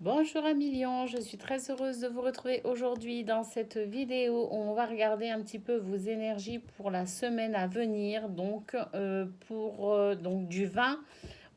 Bonjour amis Lion, je suis très heureuse de vous retrouver aujourd'hui dans cette vidéo où on va regarder un petit peu vos énergies pour la semaine à venir, donc du 20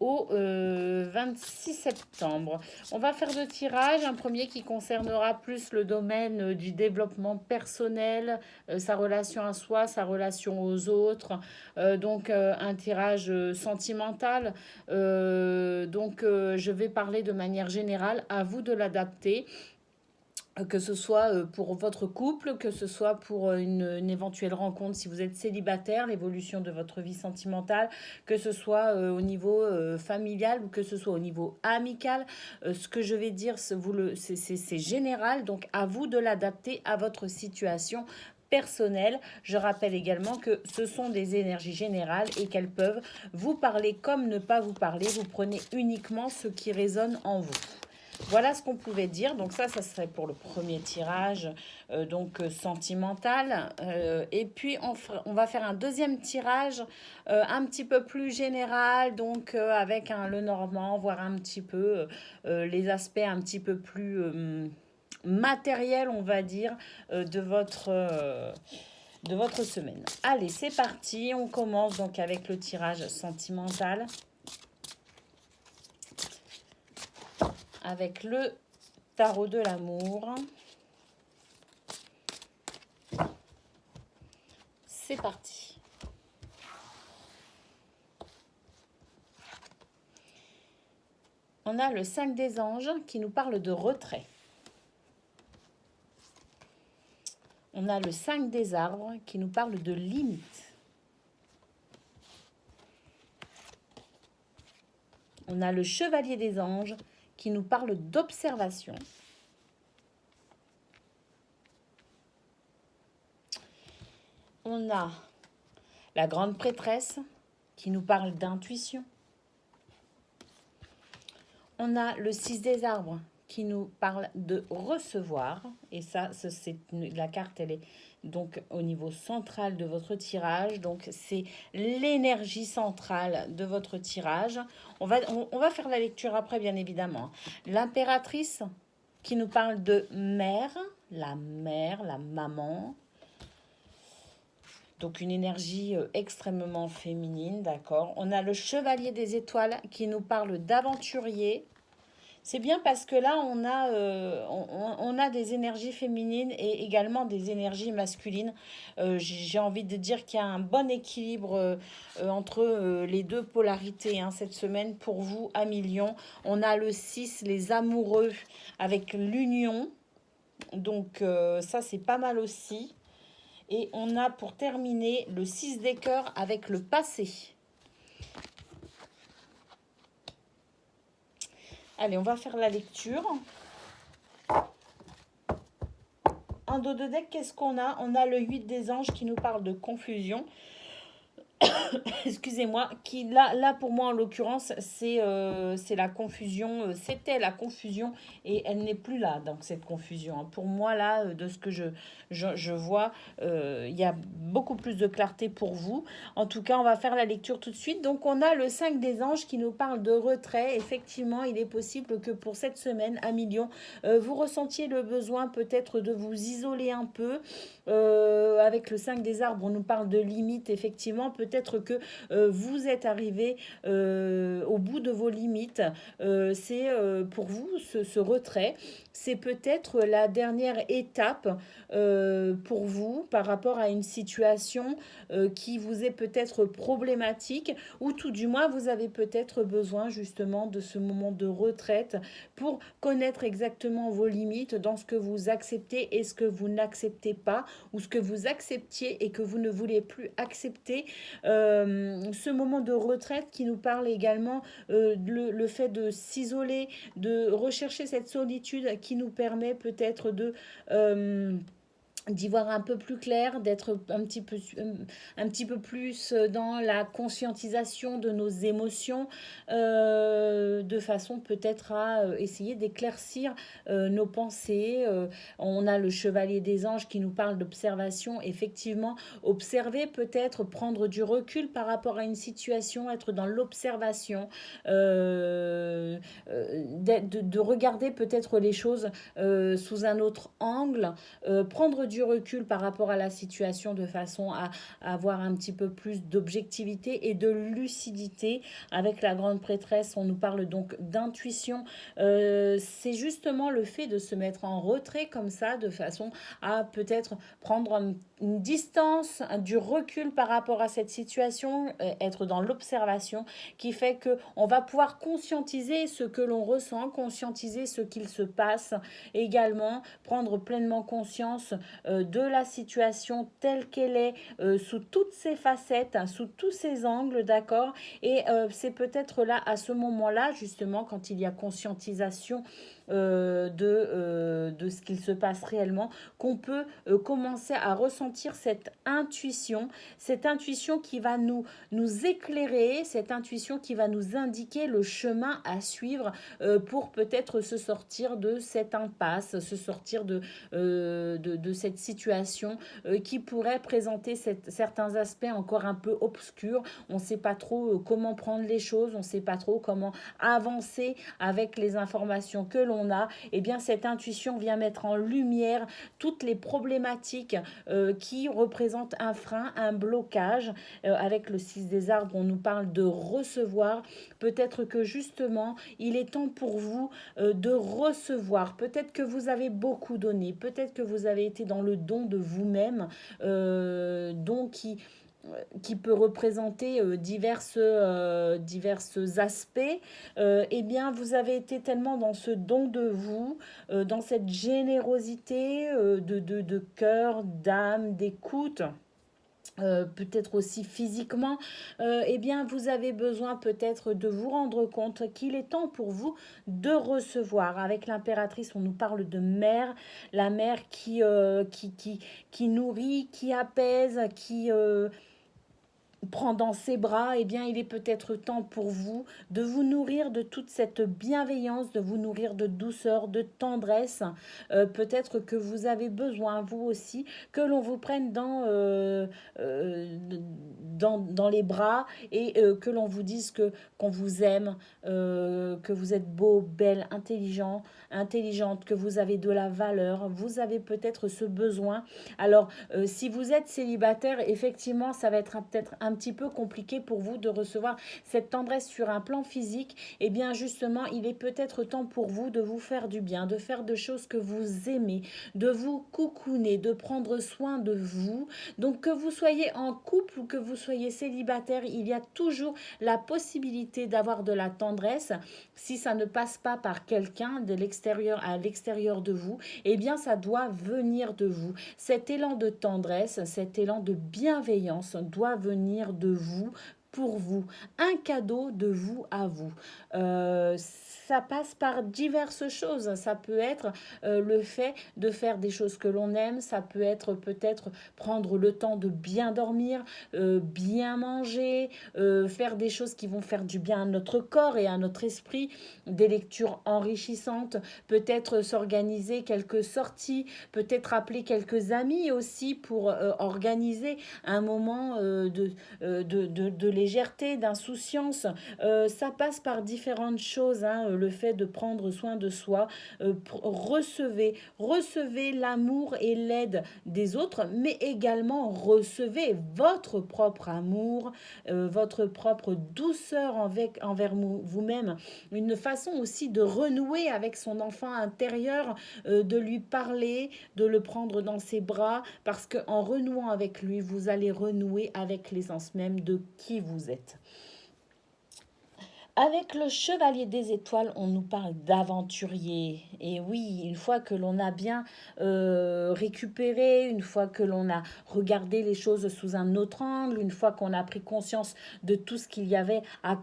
au 26 septembre. On va faire deux tirages, un premier qui concernera plus le domaine du développement personnel, sa relation à soi, sa relation aux autres, un tirage sentimental. Je vais parler de manière générale, à vous de l'adapter, que ce soit pour votre couple, que ce soit pour une éventuelle rencontre si vous êtes célibataire, l'évolution de votre vie sentimentale, que ce soit au niveau familial ou que ce soit au niveau amical. Ce que je vais dire, c'est général, donc à vous de l'adapter à votre situation personnelle. Je rappelle également que ce sont des énergies générales et qu'elles peuvent vous parler comme ne pas vous parler. Vous prenez uniquement ce qui résonne en vous. Voilà ce qu'on pouvait dire. Donc ça serait pour le premier tirage sentimental. Et puis on va faire un deuxième tirage un petit peu plus général, avec le normand, voir un petit peu les aspects un petit peu plus matériels, on va dire, de votre semaine. Allez, c'est parti. On commence donc avec le tirage sentimental. Avec le tarot de l'amour. C'est parti. On a le 5 des anges qui nous parle de retrait. On a le 5 des arbres qui nous parle de limite. On a le chevalier des anges qui nous parle d'observation. On a la grande prêtresse qui nous parle d'intuition. On a le 6 des arbres qui nous parle de recevoir. Et ça, c'est la carte, elle est donc au niveau central de votre tirage. Donc, c'est l'énergie centrale de votre tirage. On va faire la lecture après, bien évidemment. L'impératrice qui nous parle de mère, la maman. Donc, une énergie extrêmement féminine, d'accord. On a le chevalier des étoiles qui nous parle d'aventurier. C'est bien parce que là, on a des énergies féminines et également des énergies masculines. J'ai envie de dire qu'il y a un bon équilibre entre les deux polarités cette semaine pour vous, amis Lion. On a le 6, les amoureux, avec l'union. Donc ça, c'est pas mal aussi. Et on a pour terminer le 6 des cœurs avec le passé. Allez, on va faire la lecture. En dos de deck, qu'est-ce qu'on a? On a le 8 des anges qui nous parle de confusion. Excusez-moi, qui là pour moi en l'occurrence c'est la confusion, c'était la confusion et elle n'est plus là donc cette confusion. Pour moi là de ce que je vois, il y a beaucoup plus de clarté pour vous. En tout cas, on va faire la lecture tout de suite. Donc on a le 5 des anges qui nous parle de retrait. Effectivement, il est possible que pour cette semaine à Lion, vous ressentiez le besoin peut-être de vous isoler un peu. Avec le 5 des arbres, on nous parle de limites, effectivement. Peut-être que vous êtes arrivé au bout de vos limites. C'est pour vous ce retrait. C'est peut-être la dernière étape pour vous par rapport à une situation qui vous est peut-être problématique ou tout du moins vous avez peut-être besoin justement de ce moment de retraite pour connaître exactement vos limites dans ce que vous acceptez et ce que vous n'acceptez pas ou ce que vous acceptiez et que vous ne voulez plus accepter. Ce moment de retraite qui nous parle également le fait de s'isoler, de rechercher cette solitude qui nous permet peut-être d'y voir un peu plus clair, d'être un petit peu plus dans la conscientisation de nos émotions, de façon peut-être à essayer d'éclaircir nos pensées. On a le chevalier des anges qui nous parle d'observation. Effectivement, observer peut-être, prendre du recul par rapport à une situation, être dans l'observation, de regarder peut-être les choses sous un autre angle, prendre du recul par rapport à la situation de façon à avoir un petit peu plus d'objectivité et de lucidité. Avec la grande prêtresse, on nous parle donc d'intuition. C'est justement le fait de se mettre en retrait comme ça, de façon à peut-être prendre une distance, du recul par rapport à cette situation, être dans l'observation, qui fait que on va pouvoir conscientiser ce que l'on ressent, conscientiser ce qu'il se passe également, prendre pleinement conscience de la situation telle qu'elle est, sous toutes ses facettes, hein, sous tous ses angles, d'accord. Et c'est peut-être là, à ce moment-là, justement, quand il y a conscientisation de ce qu'il se passe réellement, qu'on peut commencer à ressentir cette intuition qui va nous éclairer, cette intuition qui va nous indiquer le chemin à suivre pour peut-être se sortir de cette impasse, se sortir de cette situation qui pourrait présenter certains aspects encore un peu obscurs. On ne sait pas trop comment prendre les choses, on ne sait pas trop comment avancer avec les informations que l'on a. Et bien cette intuition vient mettre en lumière toutes les problématiques qui représentent un frein, un blocage. Avec le 6 des arbres, on nous parle de recevoir. Peut-être que justement, il est temps pour vous de recevoir. Peut-être que vous avez beaucoup donné, peut-être que vous avez été dans le don de vous-même, don qui peut représenter diverses aspects, eh bien, vous avez été tellement dans ce don de vous, dans cette générosité de cœur, d'âme, d'écoute. Peut-être aussi physiquement, eh bien, vous avez besoin peut-être de vous rendre compte qu'il est temps pour vous de recevoir. Avec l'impératrice, on nous parle de mère, la mère qui nourrit, qui apaise, qui prend dans ses bras. Eh bien, il est peut-être temps pour vous de vous nourrir de toute cette bienveillance, de vous nourrir de douceur, de tendresse. Peut-être que vous avez besoin, vous aussi, que l'on vous prenne euh, dans les bras et que l'on vous dise qu'on vous aime, que vous êtes beau, belle, intelligente, que vous avez de la valeur. Vous avez peut-être ce besoin. Alors, si vous êtes célibataire, effectivement, ça va être peut-être un petit peu compliqué pour vous de recevoir cette tendresse sur un plan physique. Eh bien, justement, il est peut-être temps pour vous de vous faire du bien, de faire de choses que vous aimez, de vous coucouner, de prendre soin de vous. Donc, que vous soyez en couple ou que vous soyez célibataire, il y a toujours la possibilité d'avoir de la tendresse. Si ça ne passe pas par quelqu'un de l'extérieur à l'extérieur de vous, eh bien, ça doit venir de vous. Cet élan de tendresse, cet élan de bienveillance doit venir de vous pour vous, un cadeau de vous à vous. Ça passe par diverses choses. Ça peut être le fait de faire des choses que l'on aime, ça peut être peut-être prendre le temps de bien dormir, bien manger, faire des choses qui vont faire du bien à notre corps et à notre esprit, des lectures enrichissantes, peut-être s'organiser quelques sorties, peut-être appeler quelques amis aussi pour organiser un moment de légèreté, d'insouciance. Ça passe par différentes choses, hein, le fait de prendre soin de soi. Recevez l'amour et l'aide des autres, mais également recevez votre propre amour, votre propre douceur envers vous-même. Une façon aussi de renouer avec son enfant intérieur, de lui parler, de le prendre dans ses bras, parce qu'en renouant avec lui, vous allez renouer avec l'essence même de qui vous êtes. Avec le chevalier des étoiles, on nous parle d'aventurier. Et oui, une fois que l'on a bien récupéré, une fois que l'on a regardé les choses sous un autre angle, une fois qu'on a pris conscience de tout ce qu'il y avait à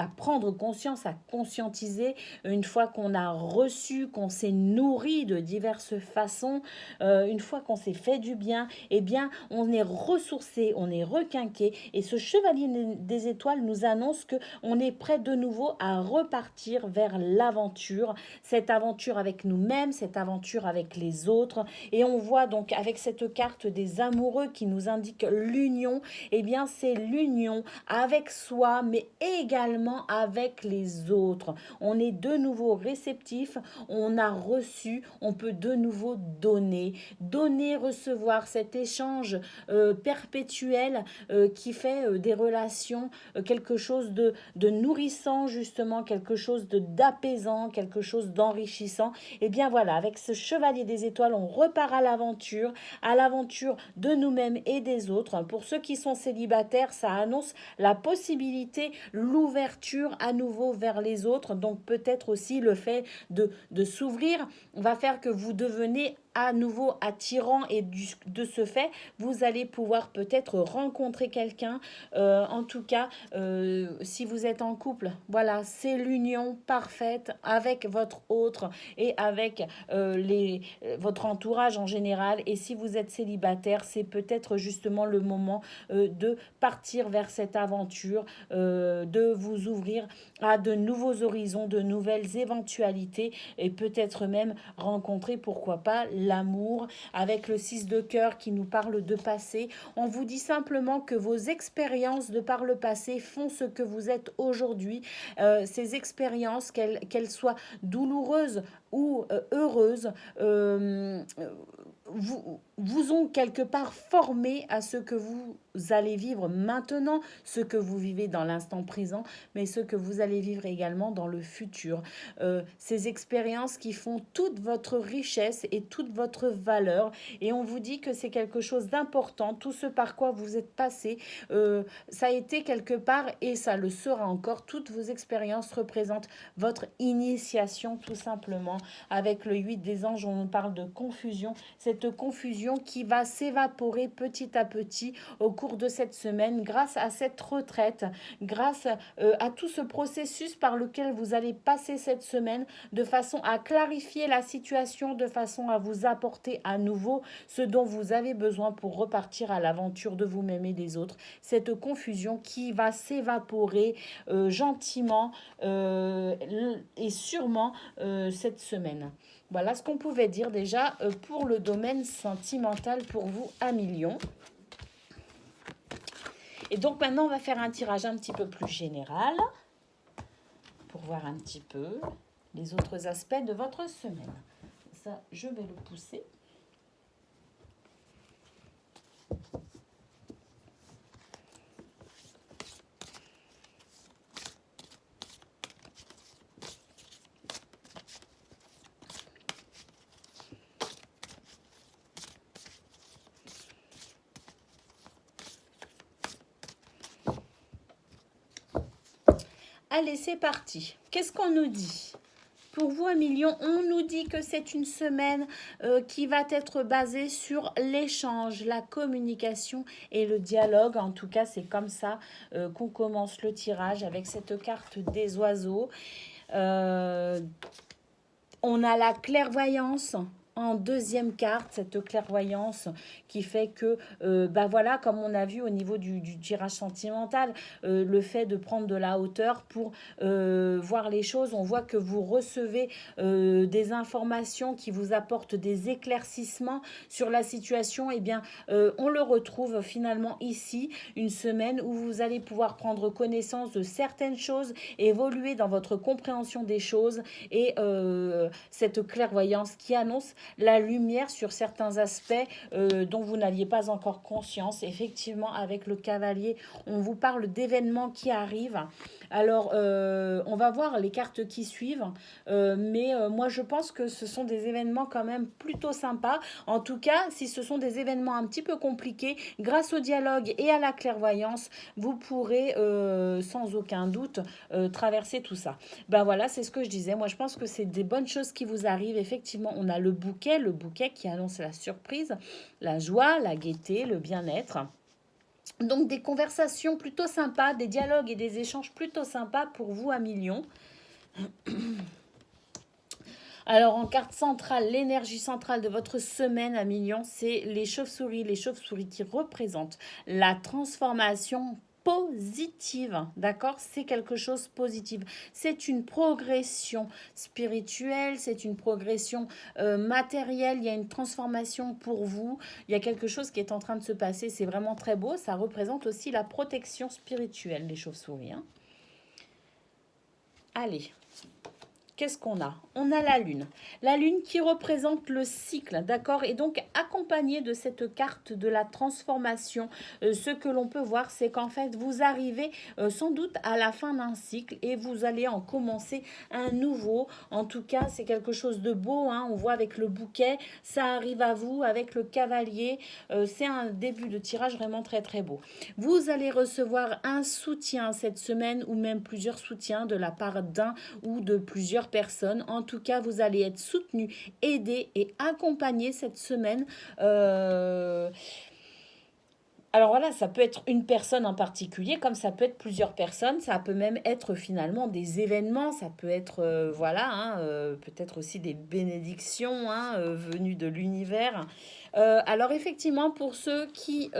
à prendre conscience, à conscientiser, une fois qu'on a reçu, qu'on s'est nourri de diverses façons, une fois qu'on s'est fait du bien, eh bien, on est ressourcé, on est requinqué. Et ce chevalier des étoiles nous annonce que on est prêt de nouveau à repartir vers l'aventure, cette aventure avec nous-mêmes, cette aventure avec les autres. Et on voit donc avec cette carte des amoureux qui nous indique l'union, eh bien, c'est l'union avec soi, mais également avec les autres. On est de nouveau réceptif, on a reçu, on peut de nouveau donner. Donner, recevoir, cet échange perpétuel qui fait des relations quelque chose de nourrissant, justement, quelque chose d'apaisant, quelque chose d'enrichissant. Et bien voilà, avec ce chevalier des étoiles, on repart à l'aventure de nous-mêmes et des autres. Pour ceux qui sont célibataires, ça annonce la possibilité, l'ouverture à nouveau vers les autres. Donc peut-être aussi le fait de s'ouvrir va faire que vous devenez à nouveau attirant et de ce fait, vous allez pouvoir peut-être rencontrer quelqu'un. En tout cas, si vous êtes en couple, voilà, c'est l'union parfaite avec votre autre et avec votre entourage en général. Et si vous êtes célibataire, c'est peut-être justement le moment de partir vers cette aventure, de vous ouvrir à de nouveaux horizons, de nouvelles éventualités et peut-être même rencontrer, pourquoi pas, l'amour, avec le 6 de cœur qui nous parle de passé. On vous dit simplement que vos expériences de par le passé font ce que vous êtes aujourd'hui. Ces expériences, qu'elles soient douloureuses ou heureuses, vous ont quelque part formé à ce que vous allez vivre maintenant, ce que vous vivez dans l'instant présent, mais ce que vous allez vivre également dans le futur. Ces expériences qui font toute votre richesse et toute votre valeur. Et on vous dit que c'est quelque chose d'important. Tout ce par quoi vous êtes passé, ça a été quelque part et ça le sera encore. Toutes vos expériences représentent votre initiation tout simplement. Avec le 8 des anges, on nous parle de confusion. Cette confusion qui va s'évaporer petit à petit au cours de cette semaine grâce à cette retraite, grâce à tout ce processus par lequel vous allez passer cette semaine de façon à clarifier la situation, de façon à vous apporter à nouveau ce dont vous avez besoin pour repartir à l'aventure de vous-même et des autres. Cette confusion qui va s'évaporer gentiment et sûrement cette semaine. Voilà ce qu'on pouvait dire déjà pour le domaine sentimental pour vous à Million. Et donc maintenant, on va faire un tirage un petit peu plus général pour voir un petit peu les autres aspects de votre semaine. Ça, je vais le pousser. Allez, c'est parti. Qu'est-ce qu'on nous dit ? Pour vous, Million, on nous dit que c'est une semaine qui va être basée sur l'échange, la communication et le dialogue. En tout cas, c'est comme ça qu'on commence le tirage avec cette carte des oiseaux. On a la clairvoyance en deuxième carte, cette clairvoyance qui fait que, voilà, comme on a vu au niveau du tirage sentimental, le fait de prendre de la hauteur pour voir les choses, on voit que vous recevez des informations qui vous apportent des éclaircissements sur la situation. Eh bien, on le retrouve finalement ici, une semaine où vous allez pouvoir prendre connaissance de certaines choses, évoluer dans votre compréhension des choses et cette clairvoyance qui annonce la lumière sur certains aspects dont vous n'aviez pas encore conscience. Effectivement, avec le cavalier, on vous parle d'événements qui arrivent. Alors, on va voir les cartes qui suivent, mais moi, je pense que ce sont des événements quand même plutôt sympas. En tout cas, si ce sont des événements un petit peu compliqués, grâce au dialogue et à la clairvoyance, vous pourrez sans aucun doute traverser tout ça. Ben voilà, c'est ce que je disais. Moi, je pense que c'est des bonnes choses qui vous arrivent. Effectivement, on a le bouquet qui annonce la surprise, la joie, la gaieté, le bien-être. Donc des conversations plutôt sympas, des dialogues et des échanges plutôt sympas pour vous à Million. Alors en carte centrale, l'énergie centrale de votre semaine à Million, c'est les chauves-souris. Les chauves-souris qui représentent la transformation positive, d'accord? C'est quelque chose de positif. C'est une progression spirituelle, c'est une progression matérielle, il y a une transformation pour vous, il y a quelque chose qui est en train de se passer, c'est vraiment très beau. Ça représente aussi la protection spirituelle, les chauves-souris, hein. Allez, qu'est-ce qu'on a? On a la lune. La lune qui représente le cycle, d'accord? Et donc, accompagné de cette carte de la transformation, ce que l'on peut voir, c'est qu'en fait, vous arrivez sans doute à la fin d'un cycle et vous allez en commencer un nouveau. En tout cas, c'est quelque chose de beau, hein. On voit avec le bouquet, ça arrive à vous avec le cavalier. C'est un début de tirage vraiment très très beau. Vous allez recevoir un soutien cette semaine ou même plusieurs soutiens de la part d'un ou de plusieurs personnes. En tout cas, vous allez être soutenu, aidé et accompagné cette semaine. Alors voilà, ça peut être une personne en particulier, comme ça peut être plusieurs personnes, ça peut même être finalement des événements, ça peut être, voilà, hein, peut-être aussi des bénédictions hein, venues de l'univers. Alors effectivement, pour ceux qui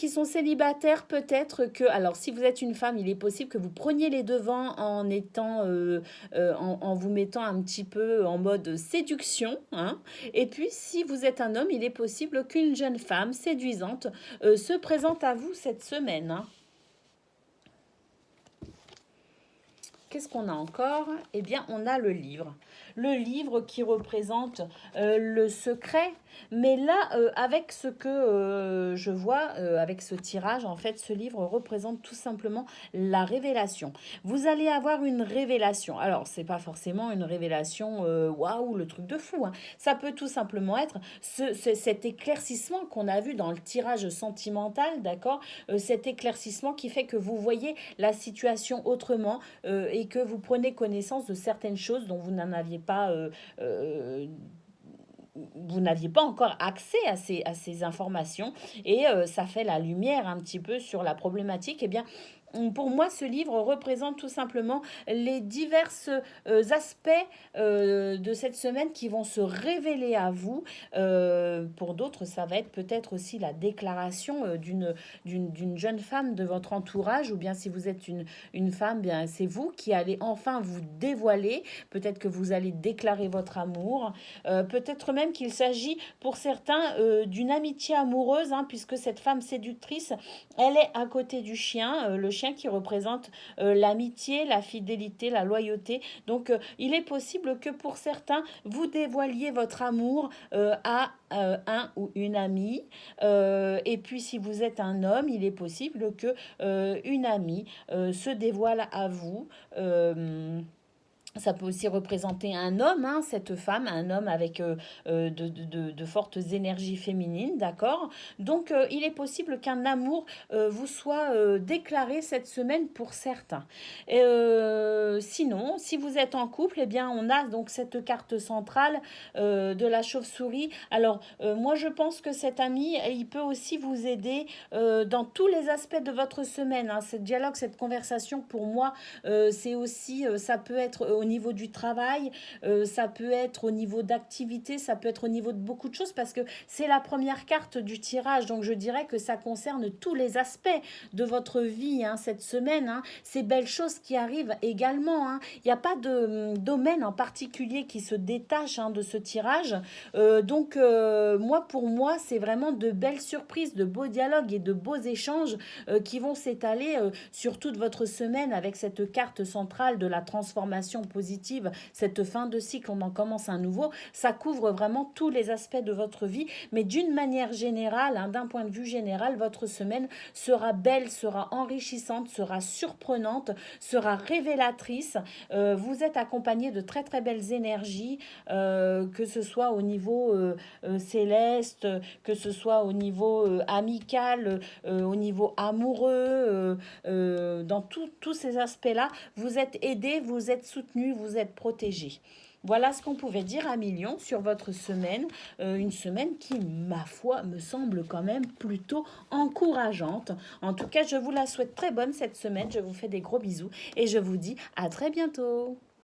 sont célibataires, peut-être que, alors si vous êtes une femme, il est possible que vous preniez les devants en étant, en vous mettant un petit peu en mode séduction, hein. Et puis si vous êtes un homme, il est possible qu'une jeune femme séduisante se présente à vous cette semaine, hein. Qu'est-ce qu'on a encore? Eh bien, on a le livre. Le livre qui représente le secret. Mais là, avec ce que je vois, avec ce tirage, en fait, ce livre représente tout simplement la révélation. Vous allez avoir une révélation. Alors, c'est pas forcément une révélation, waouh, le truc de fou, hein. Ça peut tout simplement être cet éclaircissement qu'on a vu dans le tirage sentimental, d'accord? Cet éclaircissement qui fait que vous voyez la situation autrement et que vous prenez connaissance de certaines choses dont vous n'aviez pas encore accès à ces informations et ça fait la lumière un petit peu sur la problématique. Eh bien, pour moi, ce livre représente tout simplement les divers aspects de cette semaine qui vont se révéler à vous. Pour d'autres, ça va être peut-être aussi la déclaration d'une jeune femme de votre entourage, ou bien si vous êtes une femme, bien c'est vous qui allez enfin vous dévoiler. Peut-être que vous allez déclarer votre amour. Peut-être même qu'il s'agit pour certains d'une amitié amoureuse, hein, puisque cette femme séductrice, elle est à côté du chien, le chien qui représente l'amitié, la fidélité, la loyauté. Donc, il est possible que pour certains, vous dévoiliez votre amour à un ou une amie. Et puis, si vous êtes un homme, il est possible que une amie se dévoile à vous. Ça peut aussi représenter un homme, hein, cette femme, un homme avec de fortes énergies féminines, d'accord? Donc, il est possible qu'un amour vous soit déclaré cette semaine pour certains. Sinon, si vous êtes en couple, eh bien, on a donc cette carte centrale de la chauve-souris. Alors, moi, je pense que cet ami, il peut aussi vous aider dans tous les aspects de votre semaine, hein. Ce dialogue, cette conversation, pour moi, c'est aussi, ça peut être au niveau du travail, ça peut être au niveau d'activité, ça peut être au niveau de beaucoup de choses parce que c'est la première carte du tirage. Donc je dirais que ça concerne tous les aspects de votre vie hein, cette semaine. Hein. Ces belles choses qui arrivent également. Hein. Il n'y a pas de domaine en particulier qui se détache hein, de ce tirage. Donc moi, pour moi, c'est vraiment de belles surprises, de beaux dialogues et de beaux échanges qui vont s'étaler sur toute votre semaine avec cette carte centrale de la transformation positive, cette fin de cycle, on en commence un nouveau. Ça couvre vraiment tous les aspects de votre vie, mais d'une manière générale, hein, d'un point de vue général, votre semaine sera belle, sera enrichissante, sera surprenante, sera révélatrice. Vous êtes accompagné de très très belles énergies, que ce soit au niveau céleste, que ce soit au niveau amical, au niveau amoureux, dans tous ces aspects-là, vous êtes aidé, vous êtes soutenu soutenu, vous êtes protégé. Voilà ce qu'on pouvait dire à Million sur votre semaine, une semaine qui, ma foi, me semble quand même plutôt encourageante. En tout cas, je vous la souhaite très bonne cette semaine, je vous fais des gros bisous et je vous dis à très bientôt.